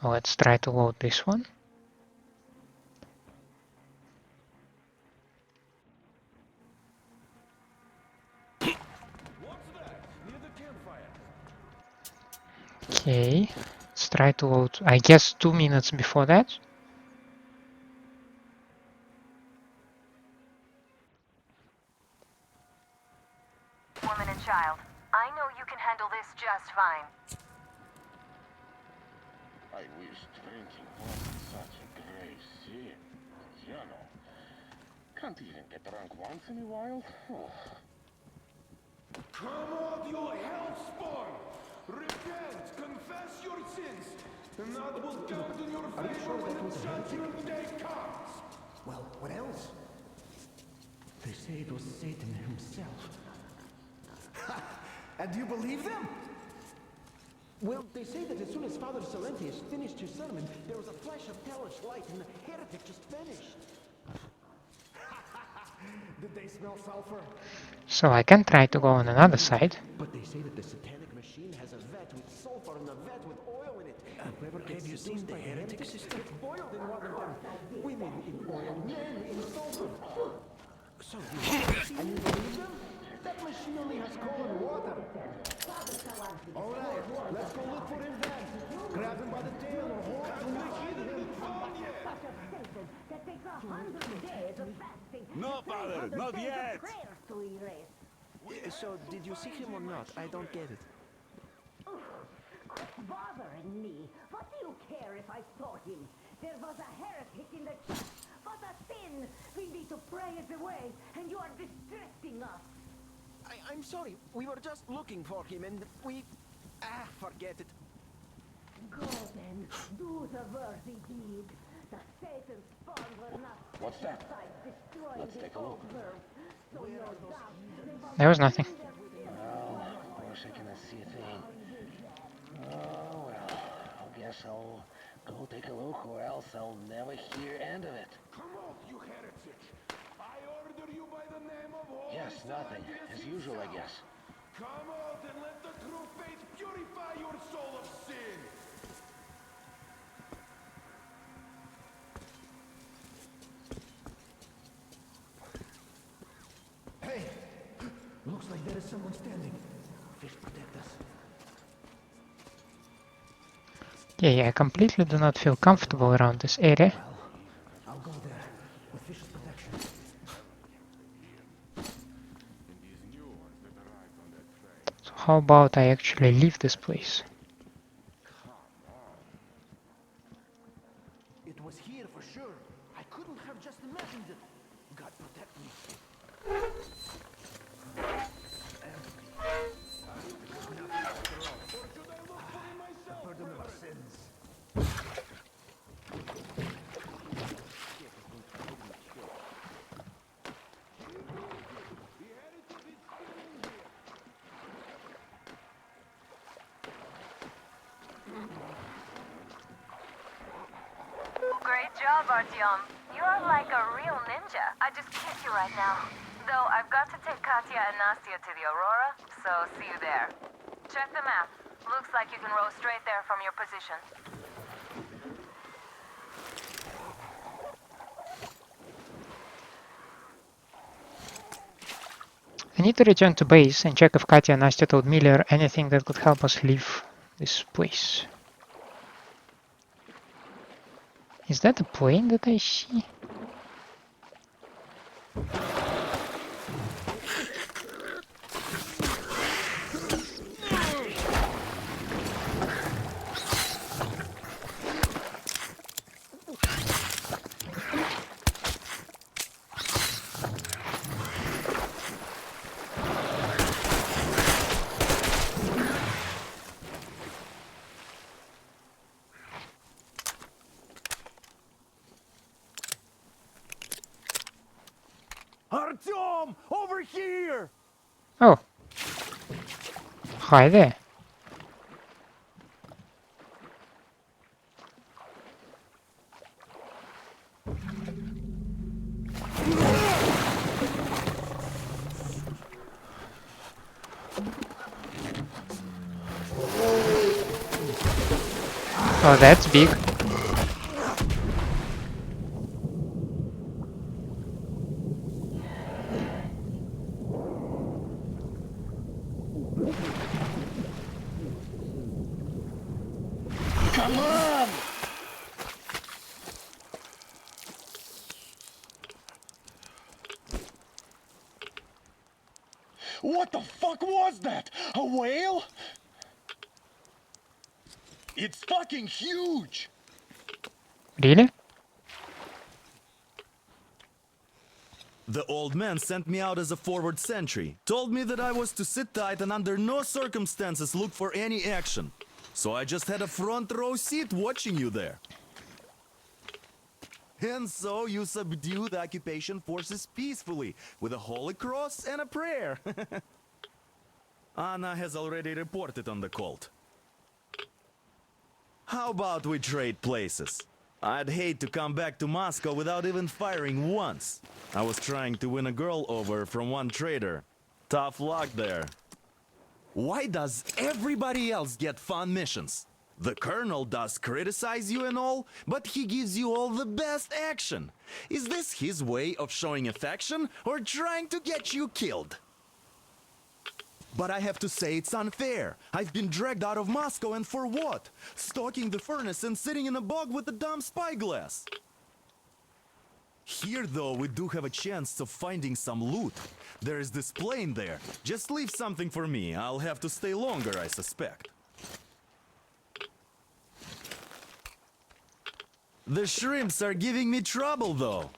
Let's try to load this one. Okay, let's try to load, I guess 2 minutes before that. Woman and child, I know you can handle this just fine. I wish drinking wasn't such a grave sin. You know, can't even get drunk once in a while. Oh. Come out, you hellspawn! Repent, confess your sins, and that will count in your favor when the judgment day comes. Well, what else? They say it was Satan himself. And do you believe them? Well, they say that as soon as Father Silentius finished his sermon, there was a flash of hellish light and the heretic just vanished. Did they smell sulfur? So I can try to go on another side. But they say that the satanic machine has a vat with sulfur and a vat with oil in it. Whoever have you seen the heretic system? It's boiled in one of them. Women in oil, men in sulfur. So you believe them? That machine only has coal and water. All right, let's go look for him then. Grab him by the tail or hold him and hit him. No, Father, not yet. So, did you see him or not? I don't get it. Quit bothering me. What do you care if I saw him? There was a heretic in the church. What a sin! We need to pray it away, and you are distracting us. I'm sorry. We were just looking for him, and we... forget it. Go then. Do the worthy deed. The Satan's spawn were not... What's that? Let's take a look. So There was nothing. Well, of course I cannot see a thing. Oh, well, I guess I'll go take a look, or else I'll never hear end of it. Come out, you heretic! I order you by the name of Holy Yes, nothing. As usual, I guess. Come out and let the true faith purify your soul of sin! Hey! Looks like there is someone standing. Fish protect us. Yeah, I completely do not feel comfortable around this area. I'll go there with fish's protection. So how about I actually leave this place? It was here for sure. I couldn't have just imagined it. God protect me. Pardon our sins. Great job, Artyom. You are like a real ninja. I just kiss you right now. Though I've got to take Katya and Nastya to the Aurora, so see you there. Check the map. Looks like you can row straight there from your position. I need to return to base and check if Katya and Nastya told Miller anything that could help us leave this place. Is that a plane that I see? Artyom! Over here! Oh. Hi there. Oh, that's big. Come on! What the fuck was that? A whale? It's fucking huge! Really? The old man sent me out as a forward sentry. Told me that I was to sit tight and under no circumstances look for any action. So I just had a front row seat watching you there. And so you subdue the occupation forces peacefully with a holy cross and a prayer. Anna has already reported on the cult. How about we trade places? I'd hate to come back to Moscow without even firing once. I was trying to win a girl over from one trader. Tough luck there. Why does everybody else get fun missions? The colonel does criticize you and all, but he gives you all the best action. Is this his way of showing affection or trying to get you killed? But I have to say it's unfair. I've been dragged out of Moscow, and for what? Stalking the furnace and sitting in a bog with a dumb spyglass. Here, though, we do have a chance of finding some loot. There is this plane there. Just leave something for me. I'll have to stay longer, I suspect. The shrimps are giving me trouble, though.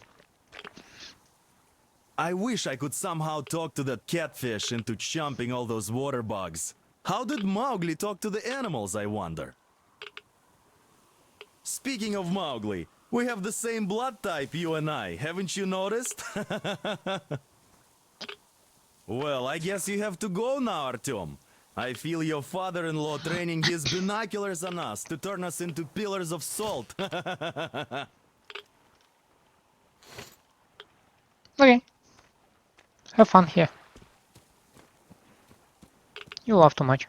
I wish I could somehow talk to that catfish into chomping all those water bugs. How did Mowgli talk to the animals, I wonder? Speaking of Mowgli, we have the same blood type, you and I. Haven't you noticed? Well, I guess you have to go now, Artyom. I feel your father-in-law training his binoculars on us to turn us into pillars of salt. Okay. Have fun here. You laugh too much.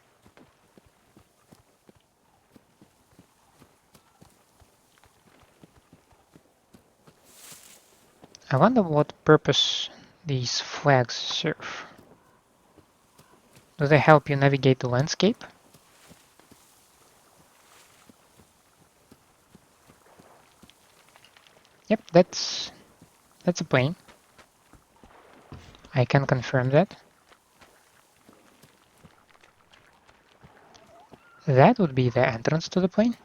I wonder what purpose these flags serve. Do they help you navigate the landscape? Yep, that's a plane. I can confirm that. That would be the entrance to the plane.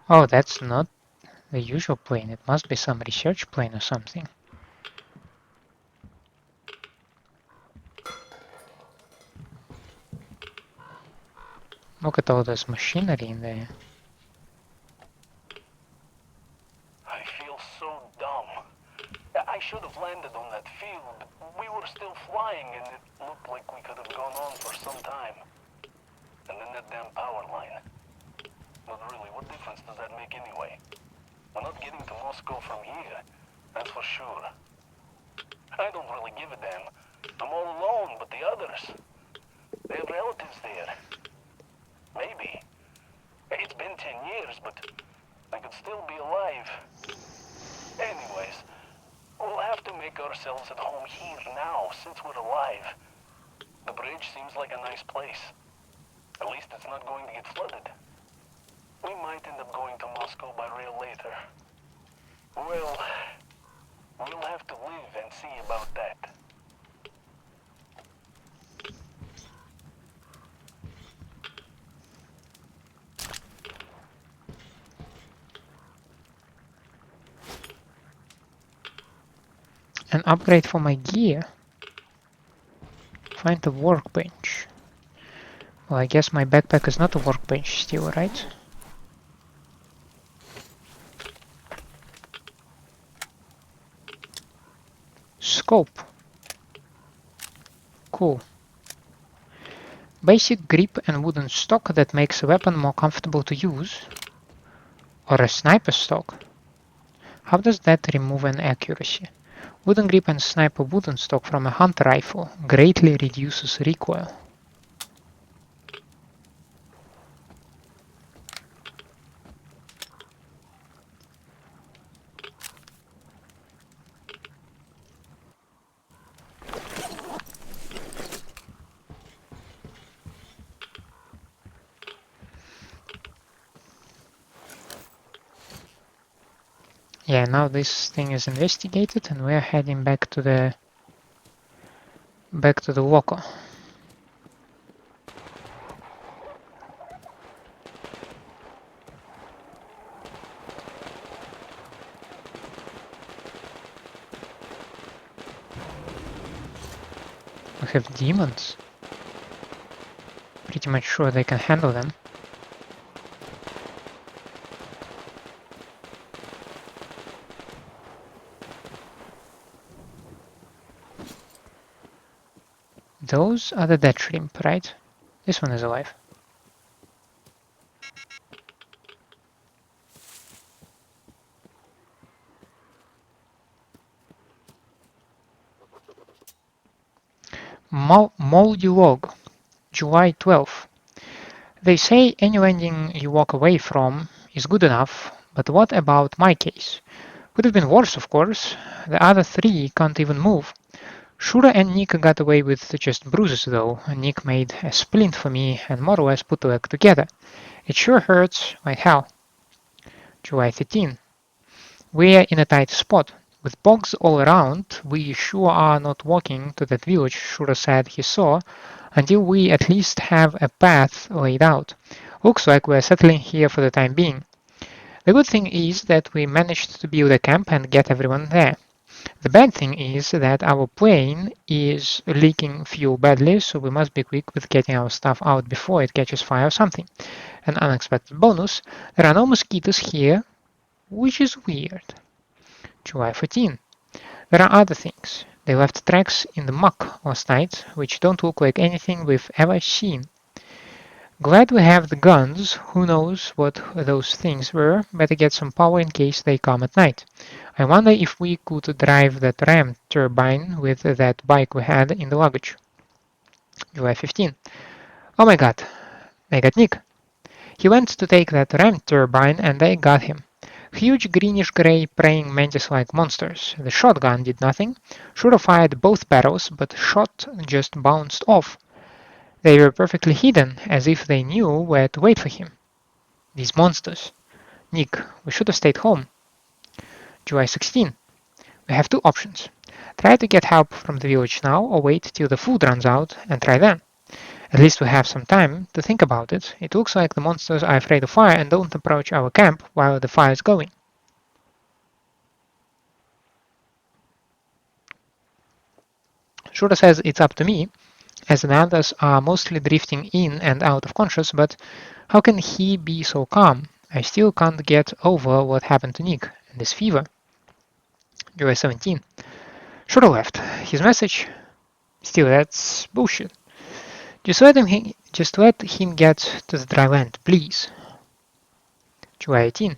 Oh, that's not the usual plane. It must be some research plane or something. Look at all this machinery in there. I feel so dumb. I should have landed on that field, but we were still flying and it looked like we could have gone on for some time. And then that damn power line. But really, what difference does that make anyway? We're not getting to Moscow from here, that's for sure. I don't really give a damn. I'm all alone, but the others, they have relatives there. Maybe. It's been 10 years, but I could still be alive. Anyways, we'll have to make ourselves at home here now, since we're alive. The bridge seems like a nice place. At least it's not going to get flooded. We might end up going to Moscow by rail later. Well, we'll have to live and see about that. An upgrade for my gear. Find a workbench. Well, I guess my backpack is not a workbench still, right? Scope. Cool. Basic grip and wooden stock that makes a weapon more comfortable to use. Or a sniper stock. How does that remove an accuracy? Wooden grip and sniper wooden stock from a hunter rifle greatly reduces recoil. Yeah, now this thing is investigated and we're heading back to the locker. We have demons. Pretty much sure they can handle them. Those are the dead shrimp, right? This one is alive. Mouldy log, July 12. They say any landing you walk away from is good enough, but what about my case? Could have been worse, of course. The other three can't even move. Shura and Nick got away with just bruises though. Nick made a splint for me and more or less put the leg together. It sure hurts like hell. July 13. We're in a tight spot. With bogs all around, we sure are not walking to that village Shura said he saw until we at least have a path laid out. Looks like we're settling here for the time being. The good thing is that we managed to build a camp and get everyone there. The bad thing is that our plane is leaking fuel badly, so we must be quick with getting our stuff out before it catches fire or something. An unexpected bonus, there are no mosquitoes here, which is weird. July 14. There are other things. They left tracks in the muck last night, which don't look like anything we've ever seen. Glad we have the guns. Who knows what those things were. Better get some power in case they come at night. I wonder if we could drive that ram turbine with that bike we had in the luggage. July 15. Oh my god, they got Nick. He went to take that ram turbine and they got him. Huge greenish-gray praying mantis-like monsters. The shotgun did nothing. Should have fired both barrels, but shot just bounced off. They were perfectly hidden, as if they knew where to wait for him. These monsters. Nick, we should have stayed home. July 16. We have two options. Try to get help from the village now, or wait till the food runs out and try then. At least we have some time to think about it. It looks like the monsters are afraid of fire and don't approach our camp while the fire is going. Shura says it's up to me, as the others are mostly drifting in and out of conscious, but how can he be so calm? I still can't get over what happened to Nick and this fever. July 17. Shura left. His message? Still, that's bullshit. Just let him get to the dry land, please. July 18.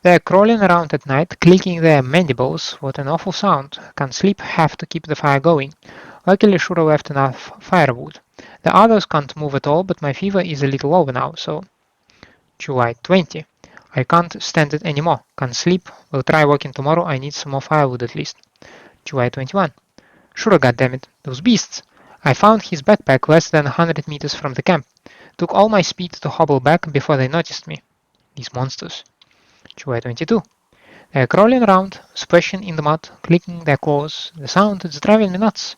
They're crawling around at night, clicking their mandibles. What an awful sound. Can't sleep, have to keep the fire going. Luckily Shura left enough firewood. The others can't move at all, but my fever is a little over now, so... July 20. I can't stand it anymore. Can't sleep. Will try walking tomorrow. I need some more firewood at least. July 21. Shura, goddammit. Those beasts. I found his backpack less than 100 meters from the camp. Took all my speed to hobble back before they noticed me. These monsters. July 22. They're crawling around, splashing in the mud, clicking their claws. The sound is driving me nuts.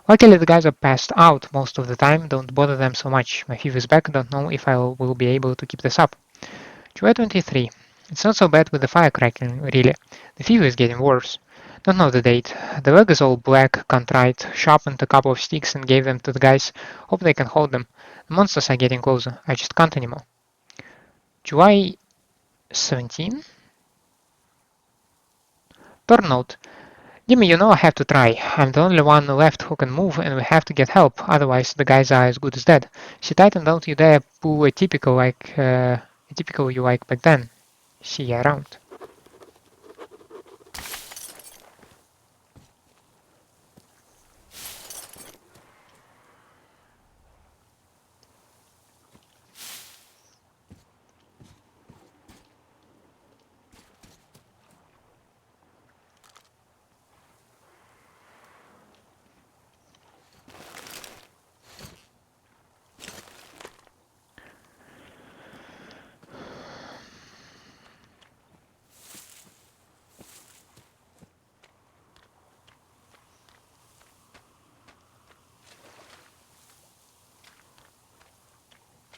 Luckily the guys are passed out most of the time, don't bother them so much. My fever is back, don't know if I will be able to keep this up. July 23. It's not so bad with the fire cracking, really. The fever is getting worse. Don't know the date. The leg is all black, contrite, sharpened a couple of sticks and gave them to the guys. Hope they can hold them. The monsters are getting closer. I just can't anymore. July 17? Third note. Jimmy, you know I have to try. I'm the only one left who can move and we have to get help, otherwise the guys are as good as dead. Sit tight and don't you dare pull a typical you like back then. See ya around.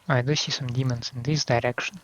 I do see some demons in this direction.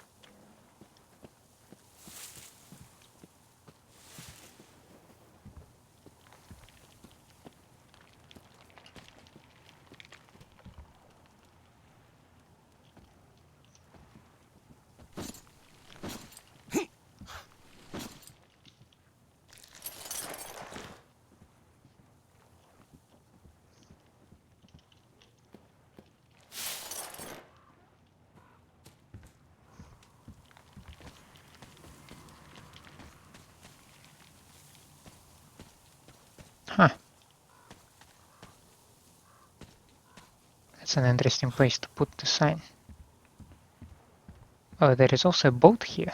Huh. That's an interesting place to put the sign. Oh, there is also a boat here.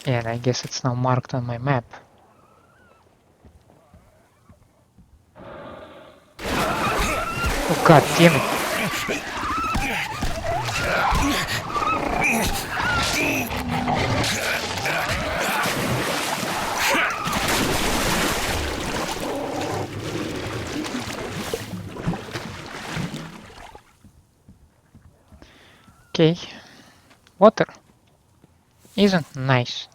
Yeah, and I guess it's now marked on my map. Oh god damn it! Okay, water isn't nice.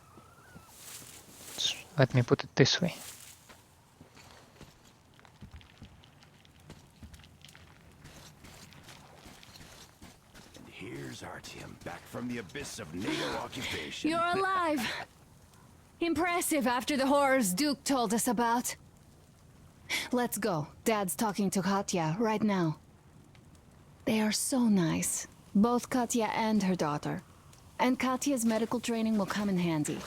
Let me put it this way. And here's Artyom, back from the abyss of NATO occupation. You're alive! Impressive after the horrors Duke told us about. Let's go. Dad's talking to Katya right now. They are so nice. Both Katya and her daughter. And Katya's medical training will come in handy.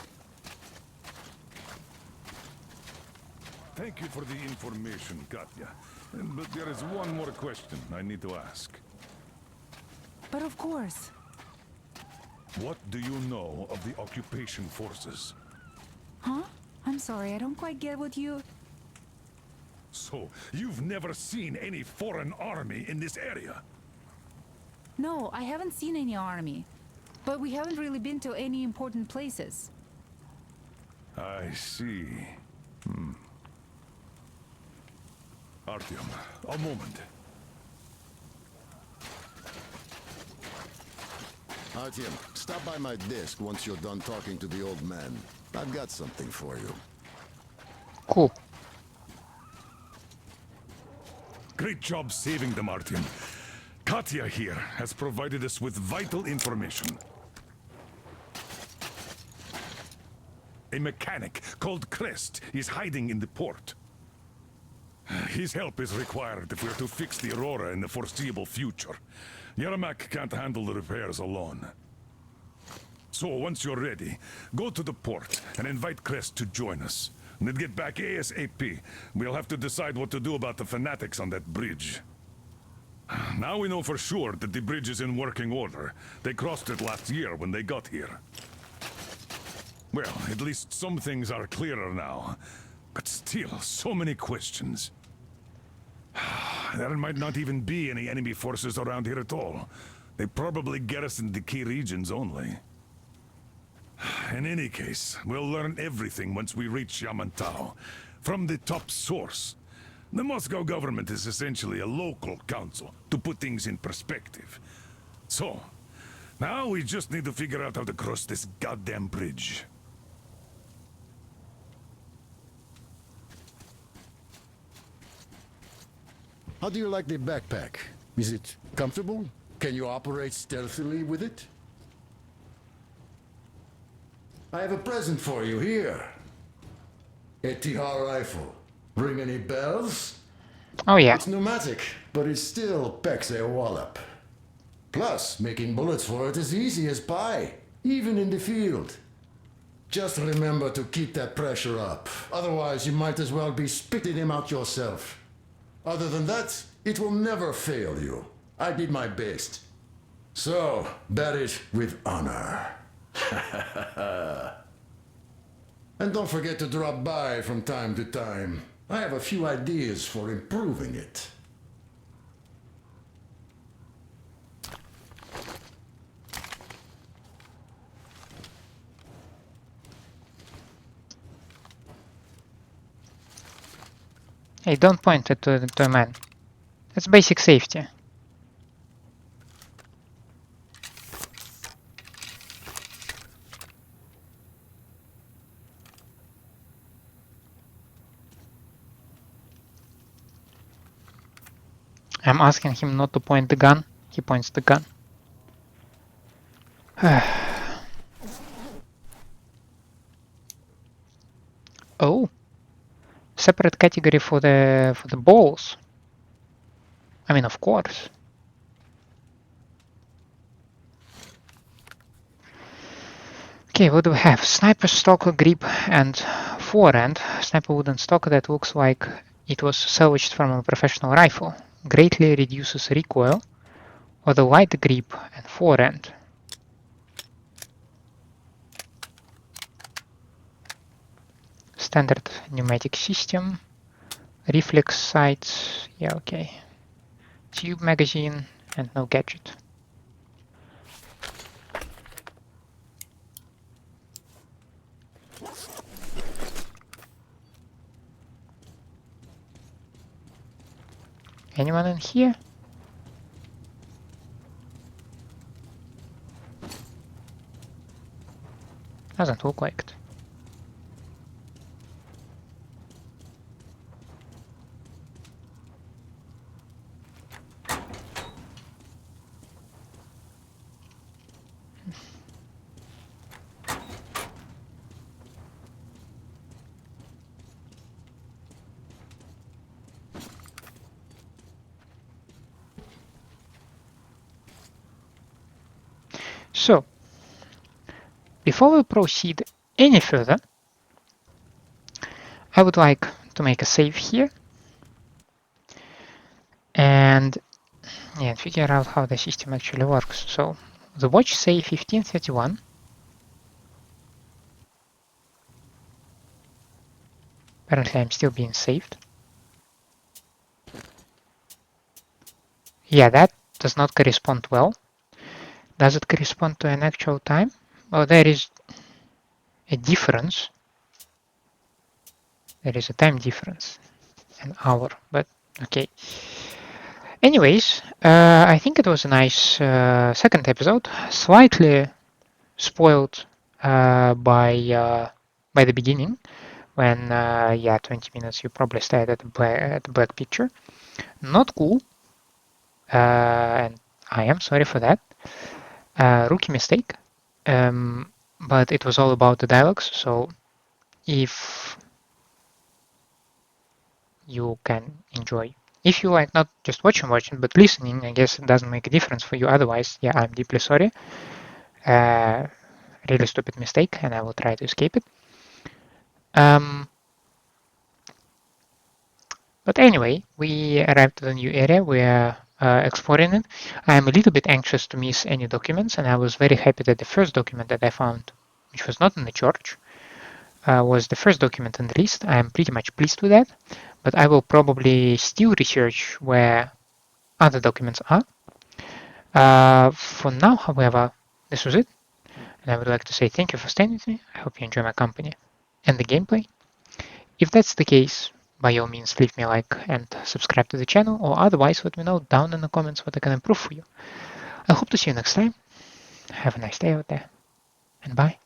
Thank you for the information, Katya. But there is one more question I need to ask. But of course. What do you know of the occupation forces? Huh? I'm sorry, I don't quite get what you... So, you've never seen any foreign army in this area? No, I haven't seen any army. But we haven't really been to any important places. I see. Artyom, a moment. Artyom, stop by my desk once you're done talking to the old man. I've got something for you. Cool. Great job saving them, Artyom. Katya here has provided us with vital information. A mechanic called Crest is hiding in the port. His help is required if we're to fix the Aurora in the foreseeable future. Yermak can't handle the repairs alone. So, once you're ready, go to the port and invite Crest to join us. And then get back ASAP. We'll have to decide what to do about the fanatics on that bridge. Now we know for sure that the bridge is in working order. They crossed it last year when they got here. Well, at least some things are clearer now. But still, so many questions. There might not even be any enemy forces around here at all. They probably garrisoned the key regions only. In any case, we'll learn everything once we reach Yamantau. From the top source. The Moscow government is essentially a local council, to put things in perspective. So, now we just need to figure out how to cross this goddamn bridge. How do you like the backpack? Is it comfortable? Can you operate stealthily with it? I have a present for you here. A Tihar rifle. Ring any bells? Oh yeah. It's pneumatic, but it still packs a wallop. Plus, making bullets for it is easy as pie, even in the field. Just remember to keep that pressure up. Otherwise, you might as well be spitting him out yourself. Other than that, it will never fail you. I did my best. So, bear it with honor. And don't forget to drop by from time to time. I have a few ideas for improving it. Hey, don't point it to a man. That's basic safety. I'm asking him not to point the gun. He points the gun. Oh, separate category for the balls. I mean, of course. Okay, what do we have? Sniper stock, grip, and forehand. Sniper wooden stock that looks like it was salvaged from a professional rifle. Greatly reduces recoil, or the light grip and forehand. Standard pneumatic system. Reflex sights. Yeah, okay. Tube magazine and no gadget. Anyone in here? Doesn't look like it. So, before we proceed any further, I would like to make a save here and figure out how the system actually works. So, the watch say 1531. Apparently I'm still being saved. Yeah, that does not correspond well. Does it correspond to an actual time? Oh, there is a difference. There is a time difference, an hour, but okay. Anyways, I think it was a nice second episode, slightly spoiled by the beginning, when 20 minutes you probably stared at the black picture. Not cool, and I am sorry for that. Rookie mistake, but it was all about the dialogues, so if you can enjoy. If you like not just watching, but listening, I guess it doesn't make a difference for you. Otherwise, yeah, I'm deeply sorry. Really stupid mistake, and I will try to escape it. But anyway, we arrived at a new area. We are exploring it. I am a little bit anxious to miss any documents, and I was very happy that the first document that I found, which was not in the church, was the first document in the list. I am pretty much pleased with that, but I will probably still research where other documents are. For now, however, this was it, and I would like to say thank you for staying with me. I hope you enjoy my company and the gameplay. If that's the case, by all means leave me a like and subscribe to the channel, or otherwise let me know down in the comments what I can improve for you. I hope to see you next time. Have a nice day out there, and bye.